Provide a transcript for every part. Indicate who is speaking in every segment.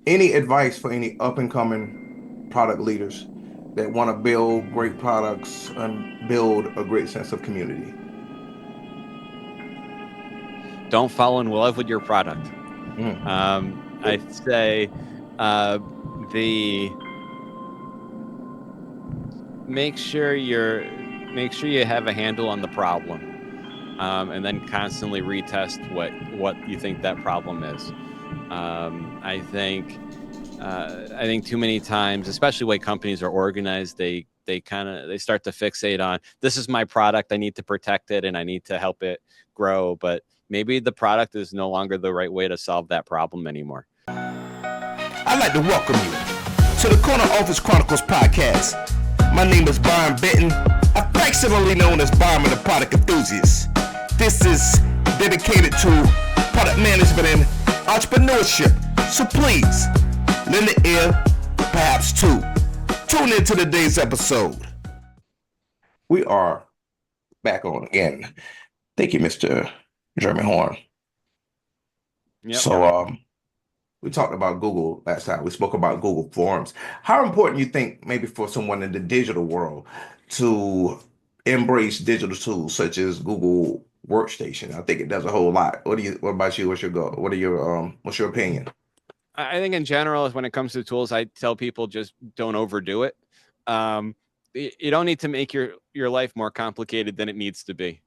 Speaker 1: Any advice for any up and coming product leaders that want to build great products and build a great sense of community?
Speaker 2: Don't fall in love with your product.
Speaker 1: Mm.
Speaker 2: I'd say the make sure you're make sure you have a handle on the problem, and then constantly retest what you think that problem is. I think too many times, especially the way companies are organized, they start to fixate on this is my product, I need to protect it and I need to help it grow, but maybe the product is no longer the right way to solve that problem anymore.
Speaker 1: I'd like to welcome you to the Corner Office Chronicles podcast. My name is Byron Benton, affectionately known as Byron the Product Enthusiast. This is dedicated to product management and entrepreneurship. So please, lend an ear, perhaps two. Tune into today's episode. We are back on again. Thank you, Mr. Jeremy Horn.
Speaker 2: Yep.
Speaker 1: So, we talked about Google last time. We spoke about Google Forms. How important you think maybe for someone in the digital world to embrace digital tools such as Google Workstation? I think it does a whole lot. What about you? What's your goal? What's your opinion?
Speaker 2: I think in general, when it comes to tools, I tell people just don't overdo it. You don't need to make your life more complicated than it needs to be.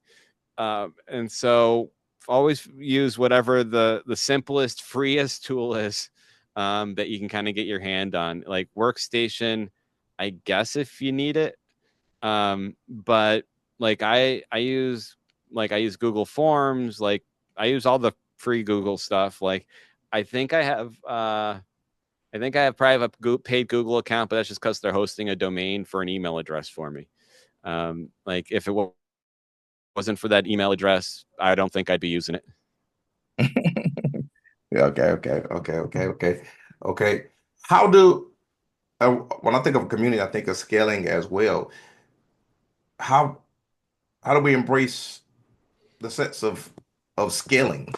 Speaker 2: And so always use whatever the simplest, freest tool is, that you can kind of get your hand on. Like Workstation, I guess if you need it. But like I use Google Forms, like I use all the free Google stuff. Like I think I have I think I have probably have a paid Google account, but that's just because they're hosting a domain for an email address for me. Like if it wasn't for that email address, I don't think I'd be using it.
Speaker 1: Yeah, okay. How do when I think of a community, I think of scaling as well. How how do we embrace the sense of scaling?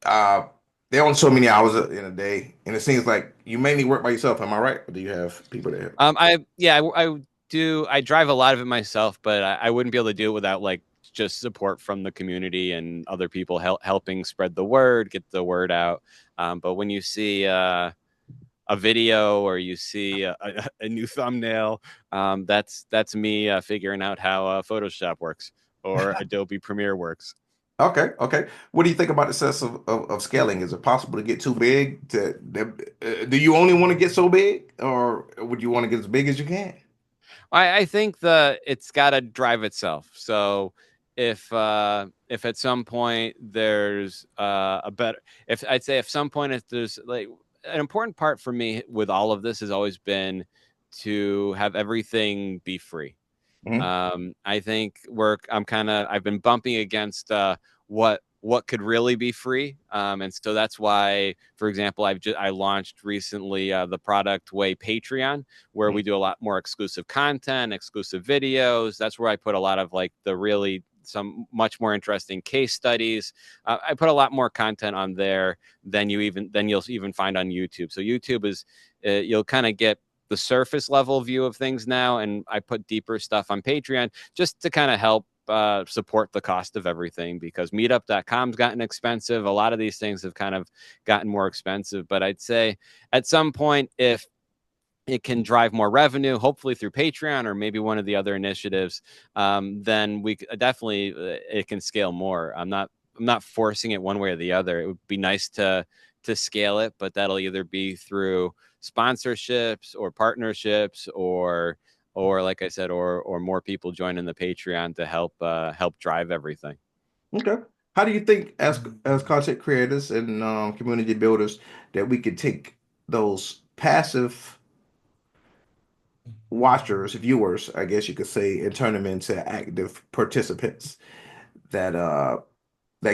Speaker 1: Uh, there are only so many hours in a day, and it seems like you mainly work by yourself. Am I right? Or do you have people there?
Speaker 2: I do. I drive a lot of it myself, but I wouldn't be able to do it without like just support from the community and other people helping spread the word, get the word out. But when you see a video or you see a new thumbnail, that's me figuring out how Photoshop works or Adobe Premiere works.
Speaker 1: Okay. What do you think about the sense of scaling? Is it possible to get too big? Do you only want to get so big, or would you want to get as big as you can?
Speaker 2: I think it's got to drive itself. So if at some point there's a better, if I'd say if some point if there's like an important part for me with all of this has always been to have everything be free.
Speaker 1: Mhm.
Speaker 2: I think I've been bumping against what could really be free, and so that's why, for example, I launched recently the Product Way Patreon, where we do a lot more exclusive content, exclusive videos. That's where I put a lot of like the really some much more interesting case studies. I put a lot more content on there than you'll even find on YouTube. So YouTube is you'll kind of get the surface level view of things now, and I put deeper stuff on Patreon just to kind of help support the cost of everything, because meetup.com's gotten expensive. A lot of these things have kind of gotten more expensive, but I'd say at some point, if it can drive more revenue, hopefully through Patreon or maybe one of the other initiatives, then we definitely it can scale more. I'm not forcing it one way or the other. It would be nice to scale it, but that'll either be through sponsorships or partnerships or like I said, or more people joining the Patreon to help drive everything.
Speaker 1: Okay. How do you think, as content creators and community builders, that we could take those passive watchers, viewers, I guess you could say, and turn them into active participants that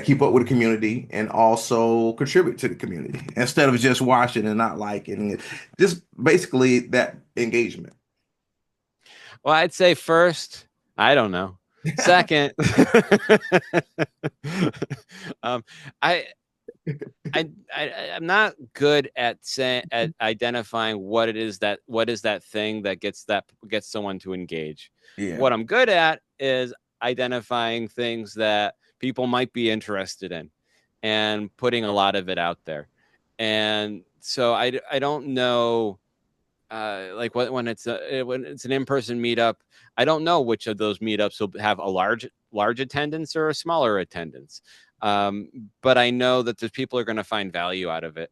Speaker 1: keep up with the community and also contribute to the community instead of just watching and not liking it. Just basically that engagement.
Speaker 2: Well, I'd say first, I don't know. Second, um, I I'm not good at saying at identifying what is that thing that gets someone to engage.
Speaker 1: Yeah,
Speaker 2: What I'm good at is identifying things that people might be interested in and putting a lot of it out there. And so I don't know like when it's an in-person meetup, I don't know which of those meetups will have a large attendance or a smaller attendance. But I know that the people are going to find value out of it.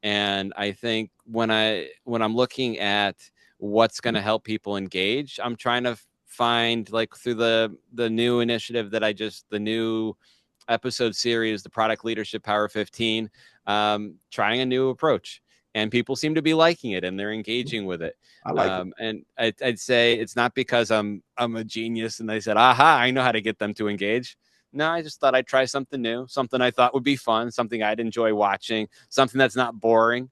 Speaker 2: And I think when I'm looking at what's going to help people engage, I'm trying to find like through the new initiative that the new episode series, the Product Leadership Power 15, trying a new approach. And people seem to be liking it and they're engaging with it.
Speaker 1: I like it.
Speaker 2: And I'd say it's not because I'm a genius and they said, aha, I know how to get them to engage. No, I just thought I'd try something new, something I thought would be fun, something I'd enjoy watching, something that's not boring.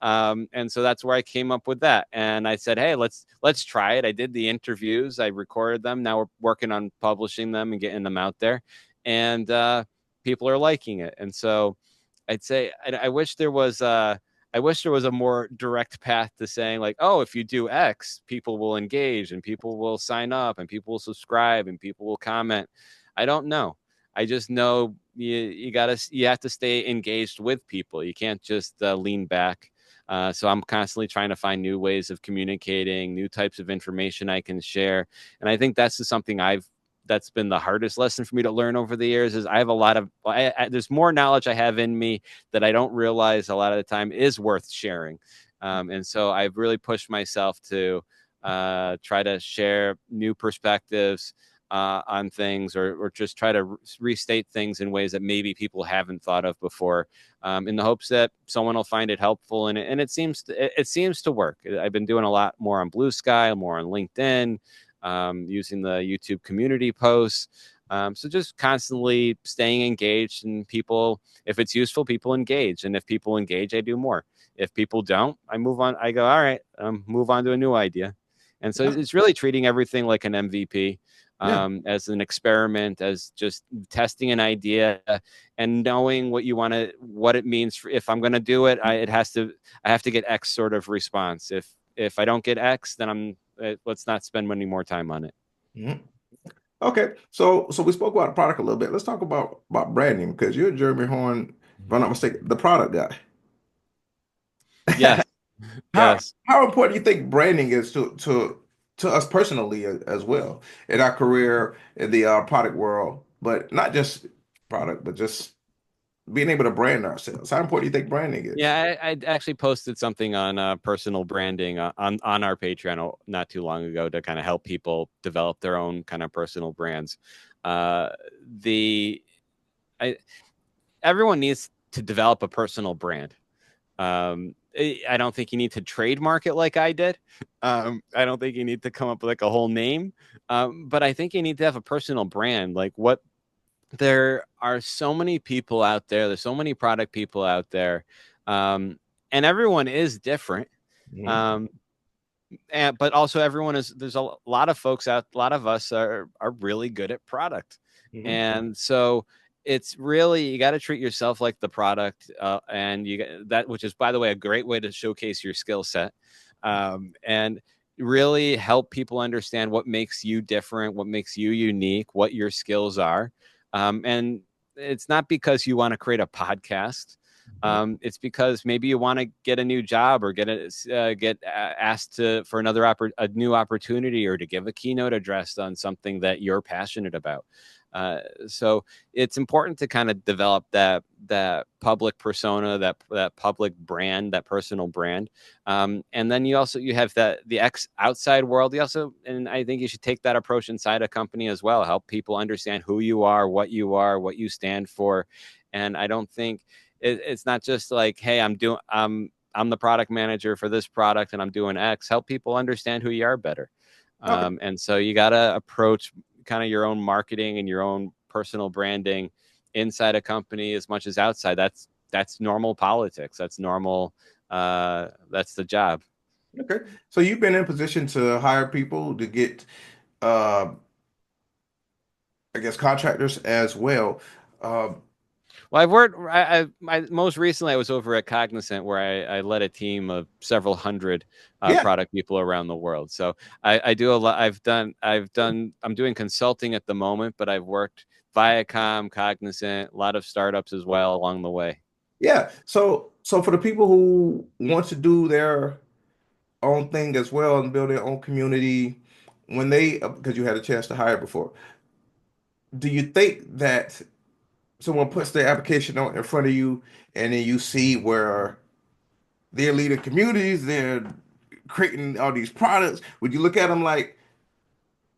Speaker 2: And so that's where I came up with that. And I said, hey, let's try it. I did the interviews, I recorded them. Now we're working on publishing them and getting them out there. And people are liking it. And so I'd say I wish there was I wish there was a more direct path to saying like, oh, if you do X, people will engage and people will sign up and people will subscribe and people will comment. I don't know. I just know you have to stay engaged with people. You can't just lean back. So I'm constantly trying to find new ways of communicating, new types of information I can share, and I think that's just something that's been the hardest lesson for me to learn over the years. Is I have a lot of there's more knowledge I have in me that I don't realize a lot of the time is worth sharing, and so I've really pushed myself to try to share new perspectives on things, or just try to restate things in ways that maybe people haven't thought of before, in the hopes that someone will find it helpful. And it seems to work. I've been doing a lot more on Blue Sky, more on LinkedIn, using the YouTube community posts. So just constantly staying engaged, and people, if it's useful, people engage. And if people engage, I do more. If people don't, I move on. I go, all right, move on to a new idea. And so
Speaker 1: That's,
Speaker 2: it's really treating everything like an MVP,
Speaker 1: yeah.
Speaker 2: as an experiment, as just testing an idea and knowing what it means for, if I'm going to do it, I have to get X sort of response. If I don't get X, then let's not spend any more time on it.
Speaker 1: Mhm. Okay, so we spoke about the product a little bit. Let's talk about branding because you're Jeremy Horn, if I'm not mistaken, the product guy.
Speaker 2: Yes.
Speaker 1: How
Speaker 2: Yes.
Speaker 1: how important do you think branding is to us personally as well in our career in the product world, but not just product, but just being able to brand ourselves. How important do you think branding is?
Speaker 2: Yeah, I actually posted something on personal branding on our Patreon not too long ago to kind of help people develop their own kind of personal brands. Uh, the I Everyone needs to develop a personal brand. I don't think you need to trademark it like I did. I don't think you need to come up with like a whole name. But I think you need to have a personal brand. Like what there are so many people out there. There's so many product people out there, and everyone is different.
Speaker 1: Mhm,
Speaker 2: Um, but also everyone is. There's a lot of folks out. A lot of us are really good at product,
Speaker 1: mhm,
Speaker 2: and so it's really, you got to treat yourself like the product, and that, which is, by the way, a great way to showcase your skill set, and really help people understand what makes you different, what makes you unique, what your skills are. And it's not because you want to create a podcast.
Speaker 1: mhm.
Speaker 2: It's because maybe you want to get a new job, or get asked for a new opportunity, or to give a keynote address on something that you're passionate about. So it's important to kind of develop that public persona, that public brand, that personal brand. And then you have the outside world. And I think you should take that approach inside a company as well. Help people understand who you are, what you stand for. And I don't think it's not just like, hey, I'm the product manager for this product and I'm doing X. Help people understand who you are better.
Speaker 1: Okay.
Speaker 2: And so you got to approach kind of your own marketing and your own personal branding inside a company as much as outside. That's normal politics. That's normal. That's the job.
Speaker 1: Okay. So you've been in position to hire people to get uh I guess contractors as well. Uh,
Speaker 2: Well, I've worked. Most recently, I was over at Cognizant, where I led a team of several hundred
Speaker 1: Yeah.
Speaker 2: product people around the world. So I do a lot. I'm doing consulting at the moment, but I've worked Viacom, Cognizant, a lot of startups as well along the way.
Speaker 1: Yeah. So for the people who want to do their own thing as well and build their own community, when they because you had a chance to hire before, do you think that someone puts their application on in front of you and then you see where they're leading communities, they're creating all these products, would you look at them like,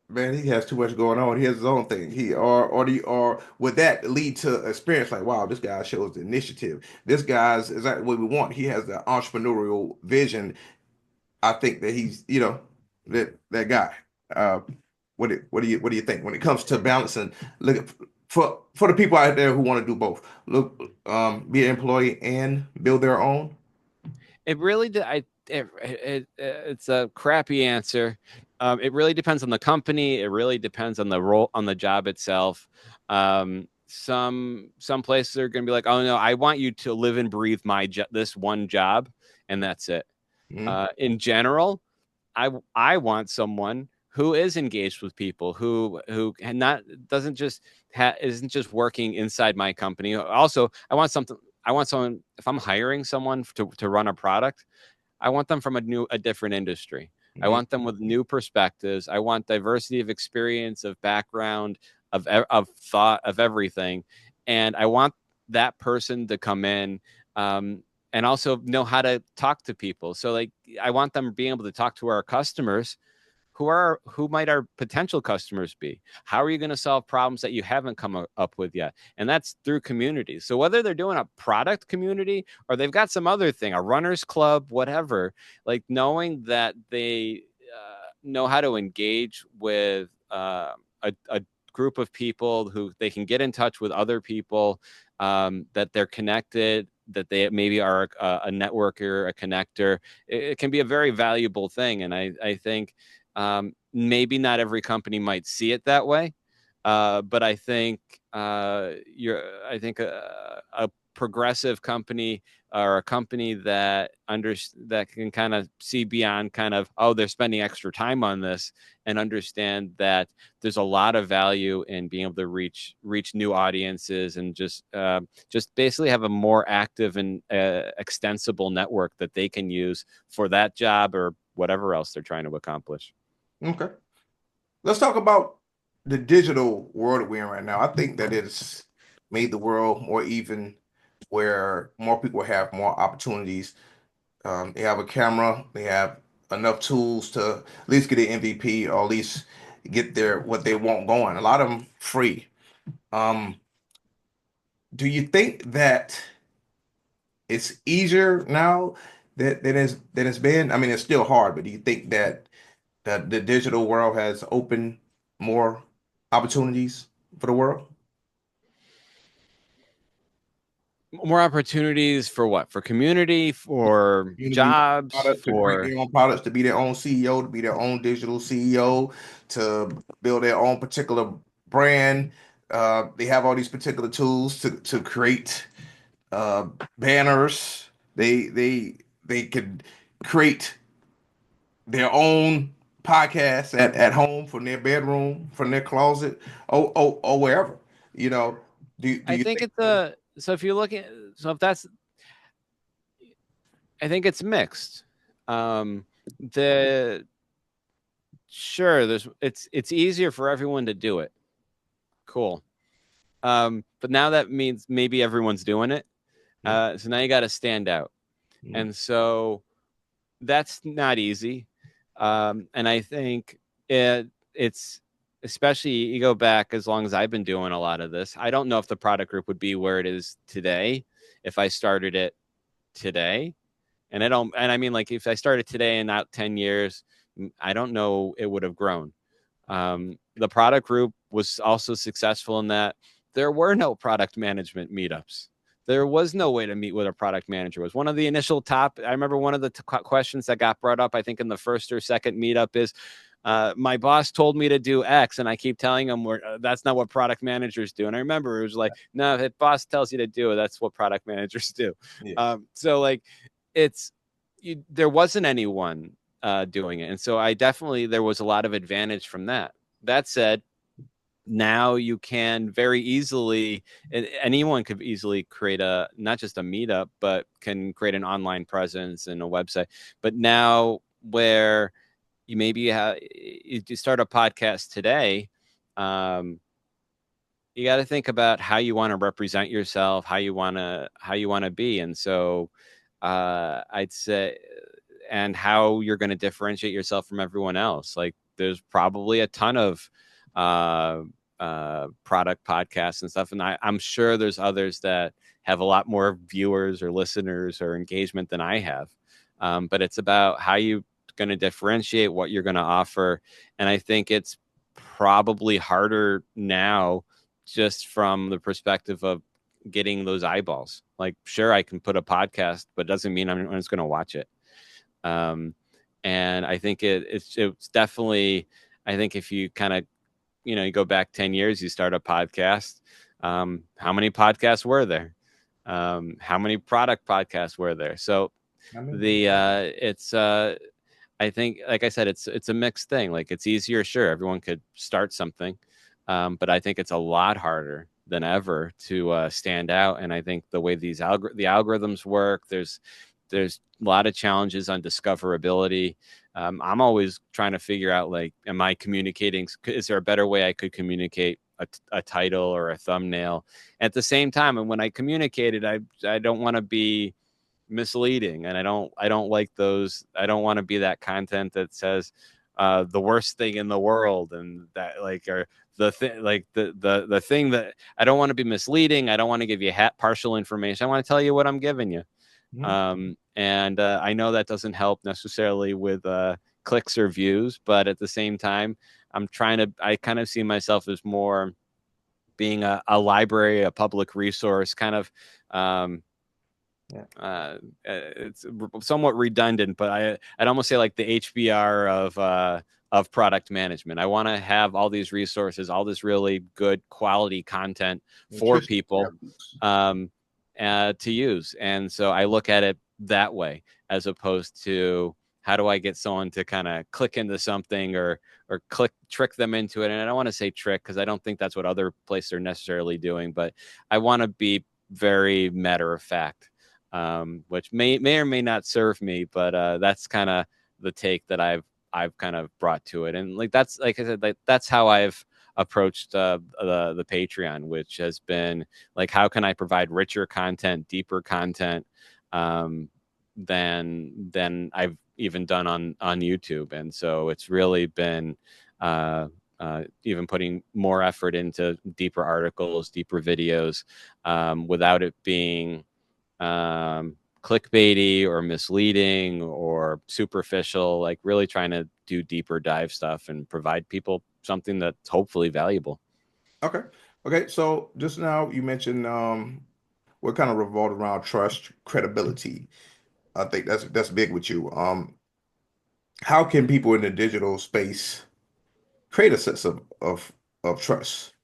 Speaker 1: man, he has too much going on. He has his own thing. Or would that lead to experience like, wow, this guy shows the initiative. This guy's exactly what we want. He has the entrepreneurial vision. I think that he's, that guy. Uh, what do you think when it comes to balancing? Look at, for the people out there who want to do both, look, be an employee and build their own.
Speaker 2: It really, it's a crappy answer. It really depends on the company. It really depends on the role, on the job itself. Some places are going to be like, oh no, I want you to live and breathe this one job, and that's it.
Speaker 1: Mhm.
Speaker 2: In general, I want someone who is engaged with people, who not doesn't just isn't just working inside my company. Also, I want someone, if I'm hiring someone to run a product, I want them from a different industry. I
Speaker 1: Mhm.
Speaker 2: want them with new perspectives. I want diversity of experience, of background, of thought, of everything, and I want that person to come in, and also know how to talk to people. So, like, I want them being able to talk to our customers. Who might our potential customers be? How are you going to solve problems that you haven't come up with yet? And that's through communities. So whether they're doing a product community or they've got some other thing, a runners club, whatever, like knowing that they know how to engage with a group of people, who they can get in touch with other people, that they're connected, that they maybe are a networker, a connector. It can be a very valuable thing. And I think maybe not every company might see it that way, but I think a progressive company, or a company that can kind of see beyond kind of, oh, they're spending extra time on this, and understand that there's a lot of value in being able to reach new audiences, and just basically have a more active and extensible network that they can use for that job or whatever else they're trying to accomplish.
Speaker 1: Okay. Let's talk about the digital world that we're in right now. I think that it's made the world more even, where more people have more opportunities. They have a camera, they have enough tools to at least get an MVP, or at least get their what they want going. A lot of them free. Um, do you think that it's easier now than it's been? I mean, it's still hard, but do you think that the digital world has opened more opportunities for the world?
Speaker 2: More opportunities for what? For community, for
Speaker 1: Community
Speaker 2: jobs,
Speaker 1: products to create
Speaker 2: for
Speaker 1: their own products, to be their own CEO, to be their own digital CEO, to build their own particular brand. They have all these particular tools to create uh, banners. They could create their own podcast at home, from their bedroom, from their closet, or wherever. You know, do
Speaker 2: I
Speaker 1: you
Speaker 2: think
Speaker 1: think?
Speaker 2: it's a so if you look at so if that's I think it's mixed. The Sure, it's easier for everyone to do it. Cool. But now that means maybe everyone's doing it. So now you got to stand out.
Speaker 1: Mhm.
Speaker 2: And so that's not easy. And I think it's, especially, you go back as long as I've been doing a lot of this. I don't know if the product group would be where it is today if I started it today. And I mean, like, if I started today and not 10 years, I don't know it would have grown. The product group was also successful in that there were no product management meetups. There was no way to meet with a product manager. It was one of the initial I remember one of the questions that got brought up, I think in the first or second meetup, is, my boss told me to do X, and I keep telling him that's not what product managers do. And I remember it was like, no, if boss tells you to do it, that's what product managers do.
Speaker 1: Yeah.
Speaker 2: So like, there wasn't anyone doing it, and so there was a lot of advantage from that. That said, now you can very easily, anyone could easily create not just a meetup, but can create an online presence and a website. But now where you start a podcast today, you got to think about how you want to represent yourself, how you want to be. And so I'd say, and how you're going to differentiate yourself from everyone else. Like there's probably a ton of product podcasts and stuff, and I'm sure there's others that have a lot more viewers or listeners or engagement than I have. But it's about how you going to differentiate, what you're going to offer. And I think it's probably harder now, just from the perspective of getting those eyeballs. Like, sure, I can put a podcast, but it doesn't mean I'm just going to watch it. And I think it's definitely, I think if you kind of, you go back 10 years, you start a podcast. How many podcasts were there? How many product podcasts were there? So I think, like I said, it's a mixed thing. Like it's easier. Sure. Everyone could start something. But I think it's a lot harder than ever to stand out. And I think the way the algorithms work, there's a lot of challenges on discoverability. I'm always trying to figure out, like, am I communicating? Is there a better way I could communicate a title or a thumbnail? At the same time, and when I communicate it, I don't want to be misleading, and I don't like those. I don't want to be that content that says the worst thing in the world, and that, like, or the thing, like the thing that I don't want to be misleading. I don't want to give you partial information. I want to tell you what I'm giving you. And I know that doesn't help necessarily with clicks or views, but at the same time, I kind of see myself as more being a library, a public resource, kind of. It's somewhat redundant, but I'd almost say like the HBR of product management. I want to have all these resources, all this really good quality content for people to use. And so I look at it that way, as opposed to how do I get someone to kind of click into something or trick them into it. And I don't want to say trick, because I don't think that's what other places are necessarily doing, but I want to be very matter of fact. Which may or may not serve me, but that's kind of the take that I've kind of brought to it. And like that's, like I said, like that's how I've approached the Patreon, which has been like, how can I provide richer content, deeper content than I've even done on YouTube. And so it's really been even putting more effort into deeper articles, deeper videos, without it being clickbaity or misleading or superficial, like really trying to do deeper dive stuff and provide people something that's hopefully valuable.
Speaker 1: Okay. So just now you mentioned what kind of revolved around trust, credibility. I think that's big with you. How can people in the digital space create a sense of trust?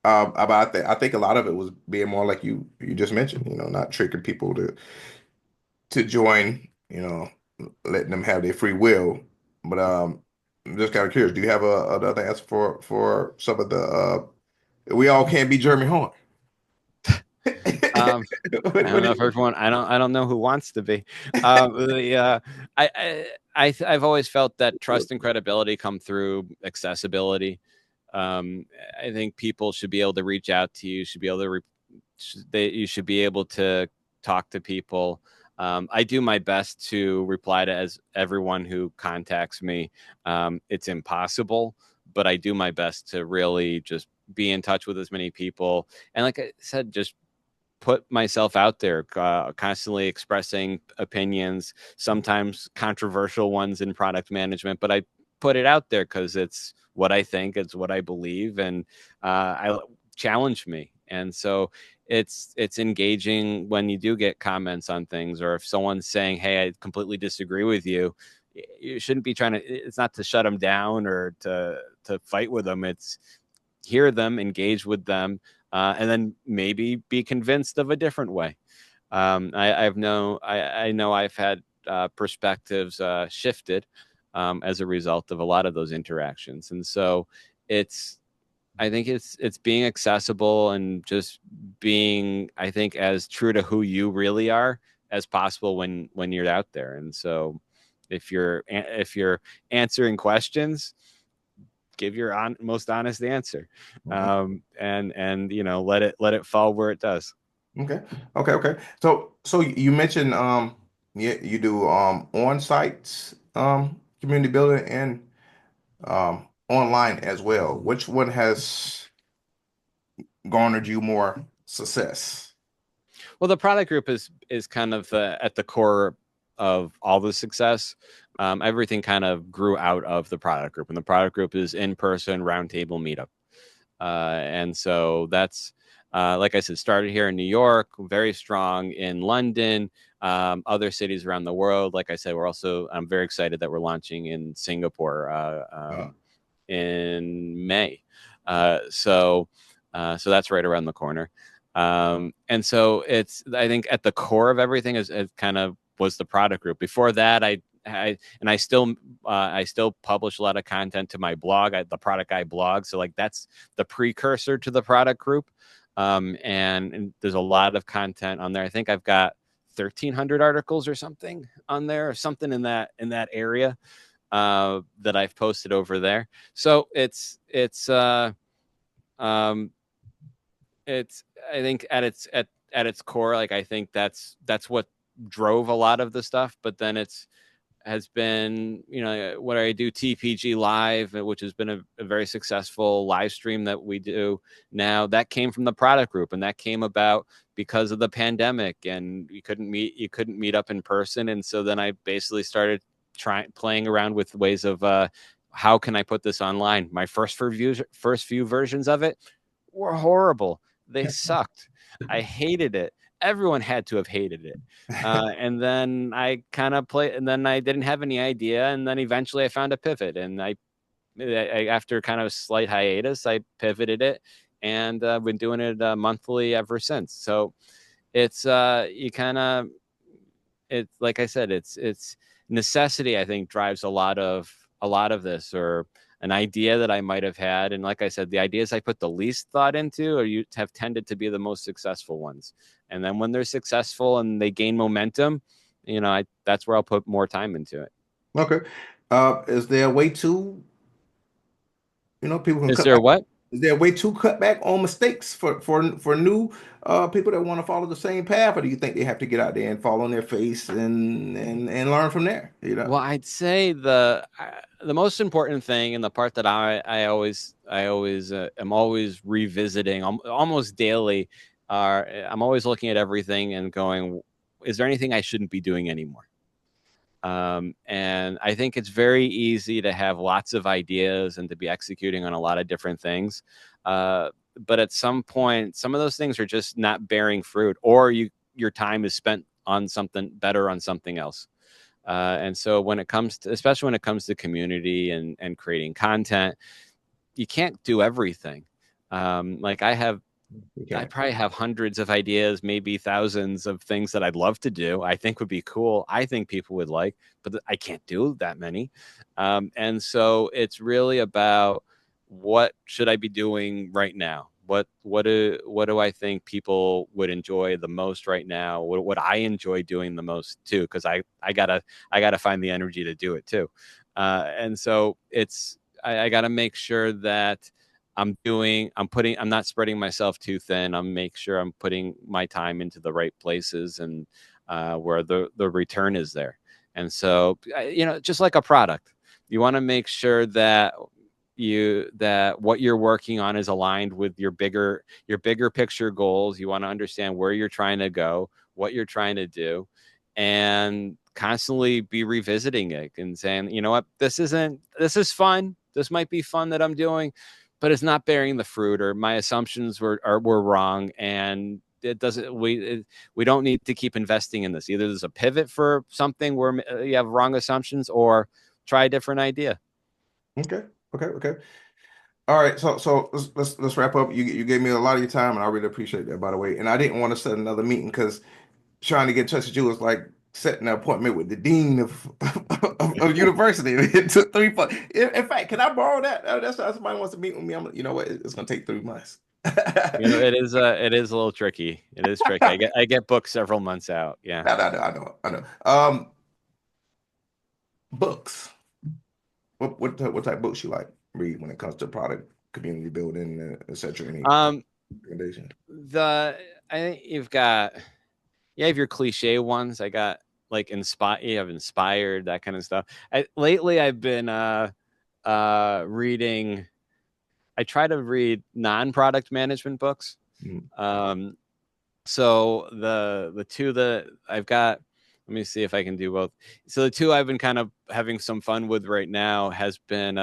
Speaker 1: I think a lot of it was being more like you just mentioned, not tricking people to join, letting them have their free will. But I'm just kind of curious, do you have another answer for some of the we all can't be Jeremy Horn?
Speaker 2: I don't know if everyone. I don't know who wants to be. I've always felt that trust and credibility come through accessibility. I think people should be able to reach out to you. Should be able to. You should be able to talk to people. I do my best to reply to everyone who contacts me. It's impossible, but I do my best to really just be in touch with as many people. And like I said, just put myself out there, constantly expressing opinions, sometimes controversial ones in product management, but I put it out there because it's what I think, it's what I believe, and I challenge me. And so it's engaging when you do get comments on things, or if someone's saying, hey, I completely disagree with you, you shouldn't be trying to, it's not to shut them down or to fight with them. It's hear them, engage with them, and then maybe be convinced of a different way. I know I've had perspectives shifted as a result of a lot of those interactions. And so I think it's being accessible and just being, I think, as true to who you really are as possible when you're out there. And so if you're answering questions, give your most honest answer, and let it fall where it does.
Speaker 1: Okay. So you mentioned yeah, you do on-site community building and online as well. Which one has garnered you more success?
Speaker 2: Well, the product group is kind of at the core of all the success. Everything kind of grew out of the product group, and the product group is in-person roundtable meetup. And so that's, like I said, started here in New York, very strong in London, other cities around the world. Like I said, I'm very excited that we're launching in Singapore in May. So that's right around the corner. And so I think at the core of everything is kind of was the product group. Before that, I still publish a lot of content to my blog, the Product Guy blog. So like that's the precursor to the product group. And there's a lot of content on there. I think I've got 1,300 articles or something on there, or something in that area that I've posted over there. So it's I think at its core, like I think that's what drove a lot of the stuff. But then has been, what I do, TPG Live, which has been a very successful live stream that we do now. That came from the product group, and that came about because of the pandemic, and you couldn't meet up in person. And so then I basically started playing around with ways of how can I put this online. My first few versions of it were horrible. They sucked. I hated it. Everyone had to have hated it. And then I kind of played, and then I didn't have any idea. And then eventually I found a pivot, and I after kind of a slight hiatus, I pivoted it, and been doing it monthly ever since. So it's it's like I said, it's necessity, I think, drives a lot of this, or an idea that I might have had. And like I said, the ideas I put the least thought into or you have tended to be the most successful ones. And then when they're successful and they gain momentum, that's where I'll put more time into it.
Speaker 1: Okay. Is there a way to, people can
Speaker 2: Is
Speaker 1: cut
Speaker 2: there
Speaker 1: back?
Speaker 2: what?
Speaker 1: Is there a way to cut back on mistakes for new people that want to follow the same path, or do you think they have to get out there and fall on their face and learn from there?
Speaker 2: Well, I'd say the most important thing, and the part that I always am always revisiting almost daily, I'm always looking at everything and going, is there anything I shouldn't be doing anymore? And I think it's very easy to have lots of ideas and to be executing on a lot of different things. But at some point, some of those things are just not bearing fruit, or your time is spent on something better, on something else. And so especially when it comes to community and creating content, you can't do everything. Like I probably have hundreds of ideas, maybe thousands of things that I'd love to do. I think would be cool. I think people would like, but I can't do that many. And so it's really about, what should I be doing right now? What do I think people would enjoy the most right now? What I enjoy doing the most too, because I gotta find the energy to do it too. And so I gotta make sure that I'm not spreading myself too thin. I'm make sure I'm putting my time into the right places, and where the return is there. And so, just like a product, you want to make sure that what you're working on is aligned with your bigger picture goals. You want to understand where you're trying to go, what you're trying to do, and constantly be revisiting it and saying, you know what, this is fun. This might be fun that I'm doing, but it's not bearing the fruit, or my assumptions were wrong. And it doesn't. We don't need to keep investing in this. Either there's a pivot for something where you have wrong assumptions, or try a different idea.
Speaker 1: Okay. Okay. All right, so let's wrap up. You gave me a lot of your time, and I really appreciate that, by the way. And I didn't want to set another meeting because trying to get in touch with you was like setting an appointment with the dean of university. It took 3 months. In fact, can I borrow that? That's why somebody wants to meet with me. You know what? It's gonna take 3 months.
Speaker 2: It is a little tricky. It is tricky. I get booked several months out. Yeah.
Speaker 1: I know. Books. What type of books you like read when it comes to product, community building, etc. Any recommendation?
Speaker 2: I think you've got, you have your cliche ones. I got like inspired, that kind of stuff. Lately I've been reading. I try to read non-product management books. So the two that I've got, let me see if I can do both. So the two I've been kind of having some fun with right now has been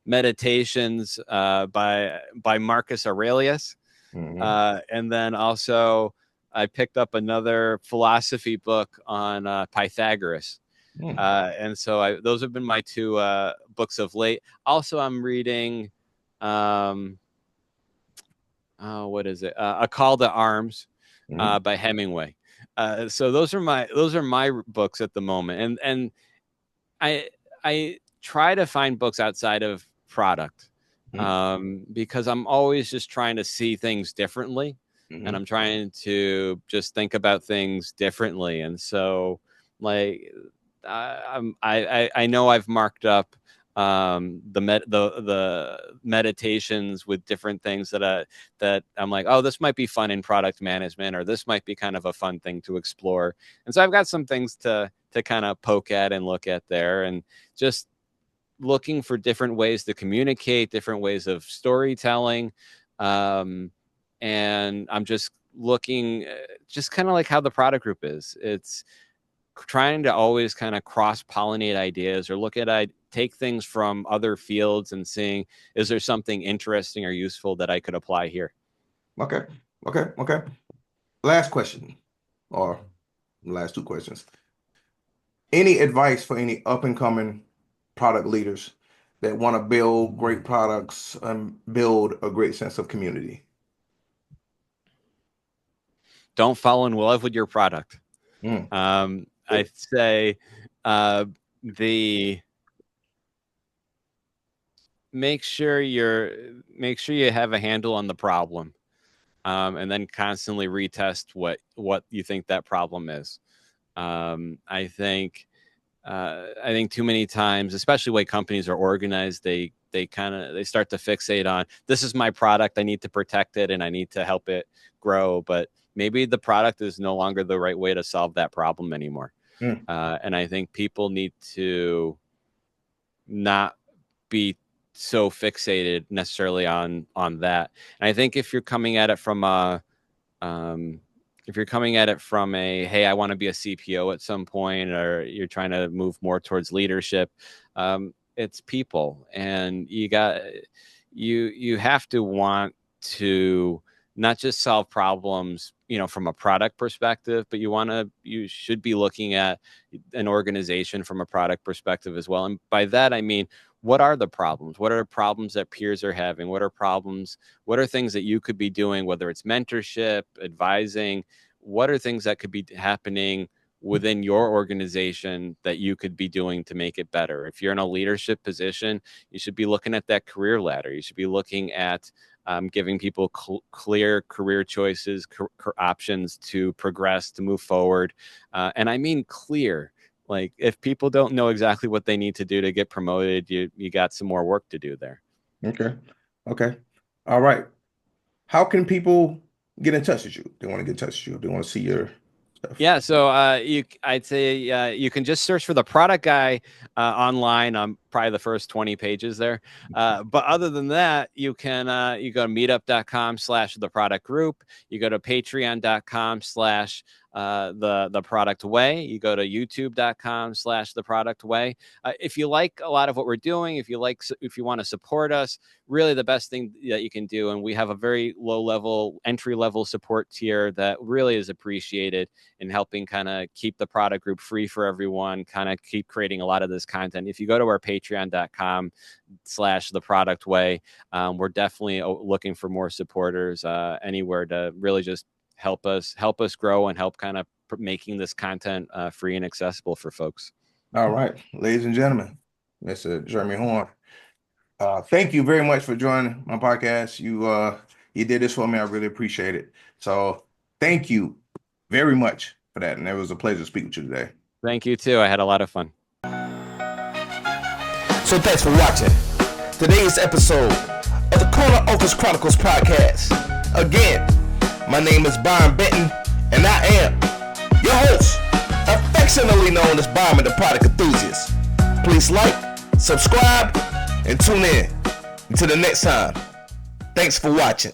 Speaker 2: Meditations by Marcus Aurelius. And then also I picked up another philosophy book on Pythagoras. And so those have been my two books of late. Also, I'm reading, what is it? A Call to Arms by Hemingway. So those are my books at the moment. And I try to find books outside of product because I'm always just trying to see things differently. And I'm trying to just think about things differently. And so like I know I've marked up the meditations with different things that I'm like, oh, this might be fun in product management, or this might be kind of a fun thing to explore. And so I've got some things to kind of poke at and look at there, and just looking for different ways to communicate, different ways of storytelling. And I'm just looking, just kind of like how the product group is. It's trying to always kind of cross-pollinate ideas, or take things from other fields and seeing, is there something interesting or useful that I could apply here?
Speaker 1: Okay. Last question, or last two questions. Any advice for any up-and-coming product leaders that want to build great products and build a great sense of community?
Speaker 2: Don't fall in love with your product. I'd say make sure you have a handle on the problem, and then constantly retest what you think that problem is. I think too many times, especially the way companies are organized, they start to fixate on, this is my product, I need to protect it and I need to help it grow. But maybe the product is no longer the right way to solve that problem anymore. And I think people need to not be so fixated necessarily on that. And I think if you're coming at it from a hey, I want to be a CPO at some point, or you're trying to move more towards leadership, it's people, and you have to want to not just solve problems, from a product perspective, but you should be looking at an organization from a product perspective as well. And by that, I mean, what are the problems? What are problems that peers are having? What are things that you could be doing, whether it's mentorship, advising? What are things that could be happening within your organization that you could be doing to make it better? If you're in a leadership position, you should be looking at that career ladder. You should be looking at giving people clear career choices, options to progress, to move forward. And I mean clear. Like, if people don't know exactly what they need to do to get promoted, you got some more work to do there.
Speaker 1: Okay. All right. How can people get in touch with you? They want to get in touch with you. They want to see your stuff.
Speaker 2: Yeah. So I'd say you can just search for The Product Guy online. I'm probably the first 20 pages there. But other than that, you can you go to meetup.com/the product group. You go to patreon.com/ the product way. You go to youtube.com/the product way. If you like a lot of what we're doing, if you want to support us, really the best thing that you can do, and we have a very entry level support tier that really is appreciated in helping kind of keep the product group free for everyone, kind of keep creating a lot of this content. If you go to our patreon.com/the product way, we're definitely looking for more supporters anywhere to really just help us grow and help kind of making this content free and accessible for folks.
Speaker 1: All right, ladies and gentlemen, Mr. Jeremy Horn, thank you very much for joining my podcast. You did this for me. I really appreciate it. So thank you very much for that. And it was a pleasure to speak with you today.
Speaker 2: Thank you too. I had a lot of fun.
Speaker 1: So thanks for watching today's episode of the Corner Office Chronicles podcast. Again, my name is Byron Benton, and I am your host, affectionately known as Byron the Product Enthusiast. Please like, subscribe, and tune in. Until the next time, thanks for watching.